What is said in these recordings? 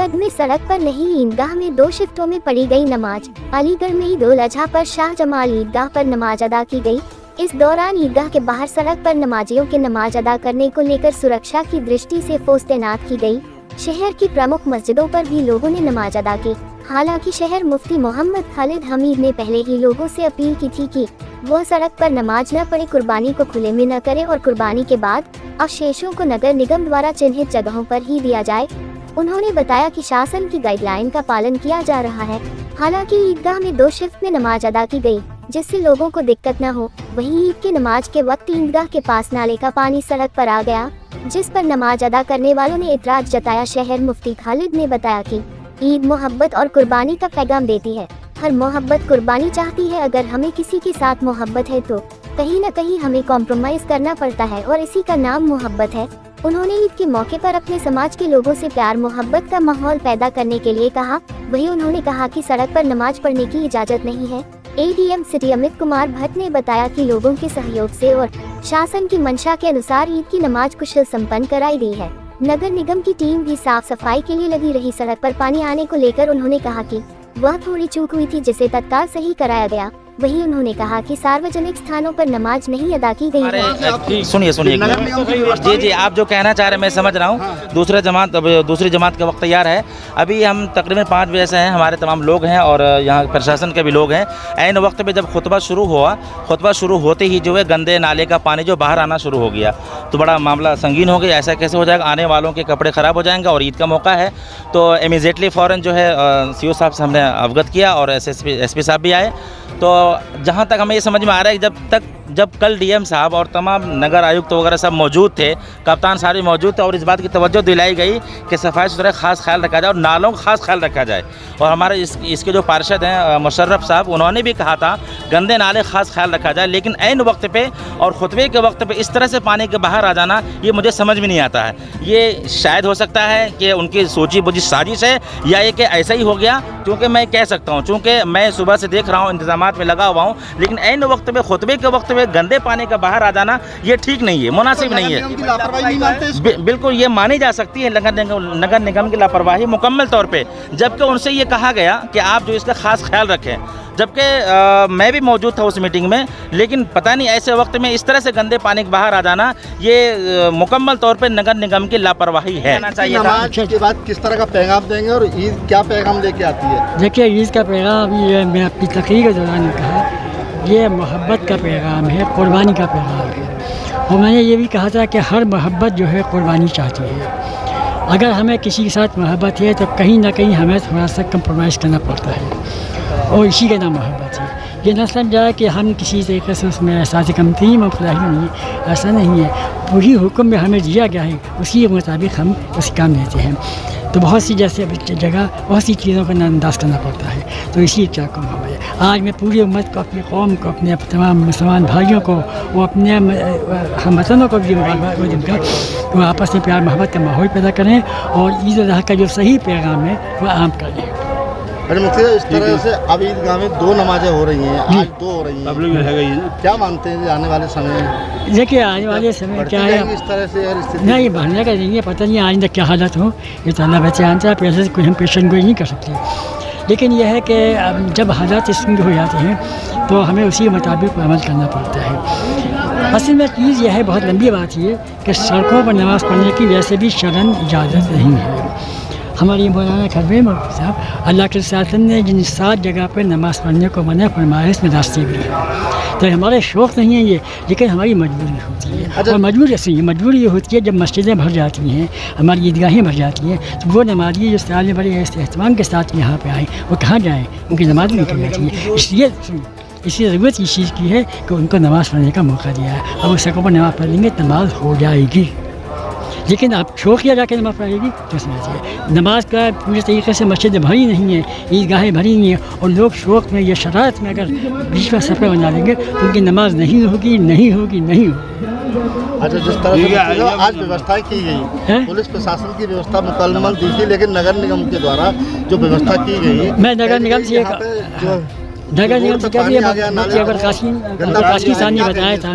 सरहद में सड़क पर नहीं, ईदगाह में 2 शिफ्टों में पढ़ी गई नमाज। अलीगढ़ में ईद उल अजहा पर शाह जमाल ईदगाह पर नमाज अदा की गई। इस दौरान ईदगाह के बाहर सड़क पर नमाजियों के नमाज अदा करने को लेकर सुरक्षा की दृष्टि से फोर्स तैनात की गई। शहर की प्रमुख मस्जिदों पर भी लोगों ने नमाज अदा की। हालांकि शहर मुफ्ती मोहम्मद खालिद हमीद ने पहले ही लोगों से अपील की थी कि वह सड़क पर नमाज न पढ़े, कुर्बानी को खुले में न करे और कुर्बानी के बाद अवशेषों को नगर निगम द्वारा चिन्हित जगहों पर ही दिया जाए। उन्होंने बताया कि शासन की गाइडलाइन का पालन किया जा रहा है। हालांकि ईदगाह में 2 शिफ्ट में नमाज अदा की गई, जिससे लोगों को दिक्कत न हो। वहीं ईद की नमाज के वक्त ईदगाह के पास नाले का पानी सड़क पर आ गया, जिस पर नमाज अदा करने वालों ने इतराज जताया। शहर मुफ्ती खालिद ने बताया कि ईद मोहब्बत और कुर्बानी का पैगाम देती है। हर मोहब्बत कुर्बानी चाहती है। अगर हमें किसी के साथ मोहब्बत है तो कहीं न कहीं हमें कॉम्प्रोमाइज करना पड़ता है और इसी का नाम मोहब्बत है। उन्होंने ईद के मौके पर अपने समाज के लोगों से प्यार मोहब्बत का माहौल पैदा करने के लिए कहा। वहीं उन्होंने कहा कि सड़क पर नमाज पढ़ने की इजाजत नहीं है। एडीएम सिटी अमित कुमार भट्ट ने बताया कि लोगों के सहयोग से और शासन की मंशा के अनुसार ईद की नमाज कुशल संपन्न कराई गई है। नगर निगम की टीम भी साफ सफाई के लिए लगी रही। सड़क पर पानी आने को लेकर उन्होंने कहा कि वह थोड़ी चूक हुई थी, जिसे तत्काल सही कराया गया। वहीं उन्होंने कहा कि सार्वजनिक स्थानों पर नमाज नहीं अदा की गई है। सुनिए जी, आप जो कहना चाह रहे हैं मैं समझ रहा हूँ। दूसरी जमात का वक्त तैयार है। अभी हम तकरीबन 5 बजे से हैं, हमारे तमाम लोग हैं और यहाँ प्रशासन के भी लोग हैं। ऐन वक्त पे जब खुतबा शुरू हुआ, खुतबा शुरू होते ही जो है गंदे नाले का पानी जो बाहर आना शुरू हो गया, तो बड़ा मामला संगीन हो गया। ऐसा कैसे हो जाएगा? आने वालों के कपड़े ख़राब हो जाएंगे और ईद का मौका है। तो इमीडिएटली फ़ौरन जो है सीओ साहब से हमने अवगत किया और एसपी साहब भी आए। तो जहाँ तक हमें ये समझ में आ रहा है कि जब कल डीएम साहब और तमाम नगर आयुक्त वगैरह सब मौजूद थे, कप्तान साहब भी मौजूद थे और इस बात की तवज्जो दिलाई गई कि सफाई सुथरा खास ख्याल रखा जाए और नालों का खास ख्याल रखा जाए। और हमारे इसके जो पार्षद हैं मुशर्रफ साहब, उन्होंने भी कहा था गंदे नाले खास ख्याल रखा जाए। लेकिन ऐन वक्त पे और खुतबे के वक्त पे इस तरह से पानी के बाहर आ जाना, ये मुझे समझ में नहीं आता है। ये शायद हो सकता है कि उनकी सोची बुझी साजिश है या ये कि ऐसा ही हो गया। क्योंकि मैं कह सकता हूँ, चूँकि मैं सुबह से देख रहा हूँ, इंतजामात में लगा हुआ हूँ, लेकिन ऐन वक्त में खुतबे के वक्त में गंदे पानी का बाहर आ जाना ये ठीक नहीं है, मुनासिब नहीं है। बिल्कुल ये मानी जा सकती है नगर निगम की लापरवाही मुकम्मल तौर पे, जबकि उनसे ये कहा गया कि आप जो इसका खास ख्याल रखें। जबकि मैं भी मौजूद था उस मीटिंग में, लेकिन पता नहीं ऐसे वक्त में इस तरह से गंदे पानी के बाहर आ जाना ये मुकम्मल तौर पे नगर निगम की लापरवाही है। नमाज के बाद किस तरह का पैगाम देंगे और ईद क्या पैगाम लेके आती है? देखिए, ईद का पैगाम ये मैं अपनी तकरीर के दौरान कहा, ये मोहब्बत का पैगाम है, कुर्बानी का पैगाम है। और मैंने ये भी कहा था कि हर मोहब्बत जो है कुर्बानी चाहती है। अगर हमें किसी के साथ मोहब्बत है तो कहीं ना कहीं हमें थोड़ा सा कंप्रोमाइज़ करना पड़ता है और इसी का नाम मोहब्बत है। ये न समझा कि हम किसी तरीके से उसमें एहसास कमती मफला ही नहीं, ऐसा नहीं है। पूरी हुक्म में हमें दिया गया है, उसी के मुताबिक हम उस काम लेते हैं। तो बहुत सी जैसे जगह बहुत सी चीज़ों का नज़रअंदाज करना पड़ता है। तो इसी क्या कहूँ हमें आज मैं पूरी उम्मत को, अपनी कौम को, अपने तमाम मुसलमान भाइयों को, वो अपने हमवतनों को भी वो आपस में प्यार मोहब्बत का माहौल पैदा करें और ईद उल अज़हा का जो सही पैगाम है वो आम करें। अरे मुफ्ती, इस तरह से अब ईदगाह में 2 नमाजें हो रही हैं, आज 2 हो रही हैं, क्या मानते हैं आने वाले समय? देखिए, आने वाले समय क्या है, इस तरह से और स्थिति नहीं बढ़ने का नहीं है, पता नहीं आइंदा क्या हालत हो, ये तो अल्लाह बचान चाहे, पैसे से कोई हम पेशन गोई नहीं कर सकते। लेकिन यह है कि जब हालात स्थिर हो जाते हैं तो हमें उसी के मुताबिक अमल करना पड़ता है। असल में चीज़ यह है, बहुत लंबी बात ये कि सड़कों पर नमाज़ पढ़ने की वैसे भी शरन इजाज़त नहीं है। हमारी मौलाना खबरे मौलवी साहब, अल्लाह के रसूल ने जिन 7 जगह पर नमाज़ पढ़ने को मना फरमाया, इसमें रास्ते भी हैं। तो हमारे शौक़ नहीं है ये, लेकिन हमारी मजबूरी होती है। और मजबूरी ये होती है जब मस्जिदें भर जाती हैं, हमारी ईदगाहें भर जाती हैं, तो वो नमाजी जो साल में बड़े एहतमाम के साथ यहाँ पे आए, वो कहाँ जाएँ? उनकी नमाज भी निकल जाती है। इसलिए ज़रूरत इस चीज़ की है कि उनको नमाज़ पढ़ने का मौका दिया है। अब उस सड़कों पर नमाज़ पढ़ेंगे, नमाज हो जाएगी। लेकिन आप शौक किया जाके नमाज़ पढ़ेगी तो समझिए नमाज का पूरे तरीके से मस्जिदें भरी नहीं है, ईदगाहें भरी नहीं है, और लोग शौक में या शरारत में अगर बीच में सफ़र बना लेंगे तो उनकी नमाज नहीं होगी। अच्छा, जिस तरह से आज व्यवस्था की गई, पुलिस प्रशासन की व्यवस्था मुकम्मल दी थी, लेकिन नगर निगम के द्वारा जो व्यवस्था की गई, मैं नगर निगम से क्या दिया, काशी साहब ने बताया था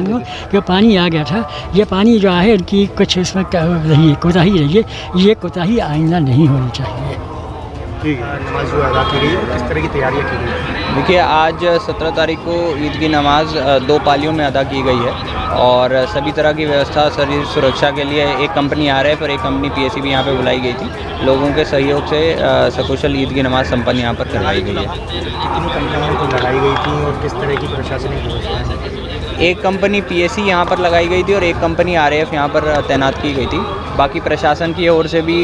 कि पानी आ गया था। ये पानी जो है उनकी कुछ इसमें कोताही रही है, ये कोताही आइंदा नहीं होनी चाहिए। नमाज जो अदा की गई, किस तरह की तैयारियाँ की गई? देखिए, आज 17 तारीख को ईद की नमाज 2 पालियों में अदा की गई है और सभी तरह की व्यवस्था शरीर सुरक्षा के लिए एक कंपनी RF और एक कंपनी PSE भी यहाँ पे बुलाई गई थी। लोगों के सहयोग से सकुशल ईद की नमाज संपन्न यहाँ पर करवाई गई है। कितनी कंपनियों को लगाई गई थी और किस तरह की प्रशासनिक व्यवस्था है? एक कंपनी PSE यहाँ पर लगाई गई थी और एक कंपनी RF यहाँ पर तैनात की गई थी। बाकी प्रशासन की ओर से भी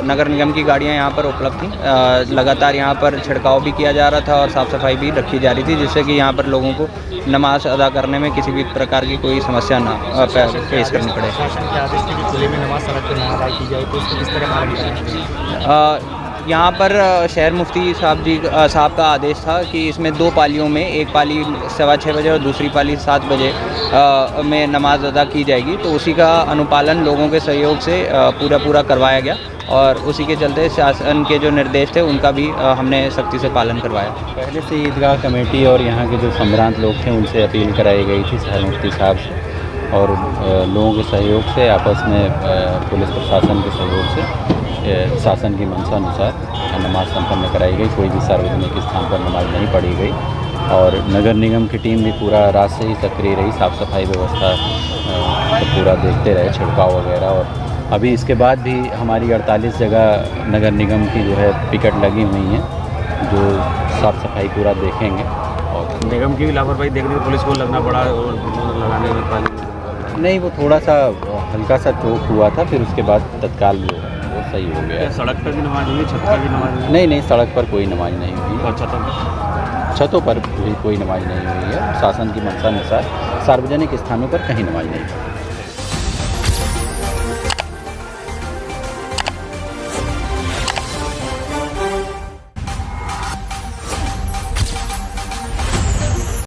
नगर निगम की गाड़ियाँ यहाँ पर उपलब्ध थीं। लगातार यहाँ पर छिड़काव भी किया जा रहा था और साफ़ सफाई भी रखी जा रही थी, जिससे कि यहाँ पर लोगों को नमाज अदा करने में किसी भी प्रकार की कोई समस्या ना फेस करनी पड़े। प्रशासन के आदेश थे कि खुले में नमाज सड़क पर ना अदा की जाए, तो उसको किस तरह पालन किया? यहाँ पर शहर मुफ्ती साहब का आदेश था कि इसमें 2 पालियों में, एक पाली 6:15 बजे और दूसरी पाली 7 बजे में नमाज अदा की जाएगी। तो उसी का अनुपालन लोगों के सहयोग से पूरा करवाया गया और उसी के चलते शासन के जो निर्देश थे उनका भी हमने सख्ती से पालन करवाया। पहले से ईदगाह कमेटी और यहाँ के जो सम्रांत लोग थे उनसे अपील कराई गई थी शहर मुफ्ती साहब से, और लोगों के सहयोग से, आपस में पुलिस प्रशासन के सहयोग से शासन की मंशा अनुसार नमाज संपन्न कराई गई। कोई भी सार्वजनिक स्थान पर नमाज नहीं पढ़ी गई और नगर निगम की टीम भी पूरा रात से ही सक्रिय रही, साफ़ सफाई व्यवस्था तो पूरा देखते रहे, छिड़काव वगैरह। और अभी इसके बाद भी हमारी 48 जगह नगर निगम की जो है पिकेट लगी हुई हैं, जो साफ़ सफाई पूरा देखेंगे। और निगम की भी लापरवाही देखने पुलिस को लगना पड़ा और लगाने में पानी नहीं, वो थोड़ा सा हल्का सा चोक हुआ था, फिर उसके बाद तत्काल वो सही हो गया। सड़क पर भी नमाज हुई, छत पर भी नमाज हुई? नहीं, सड़क पर कोई नमाज नहीं हुई। छतों पर भी कोई नमाज नहीं हुई है। शासन की मंशा अनुसार सार्वजनिक स्थानों पर कहीं नमाज नहीं हुई।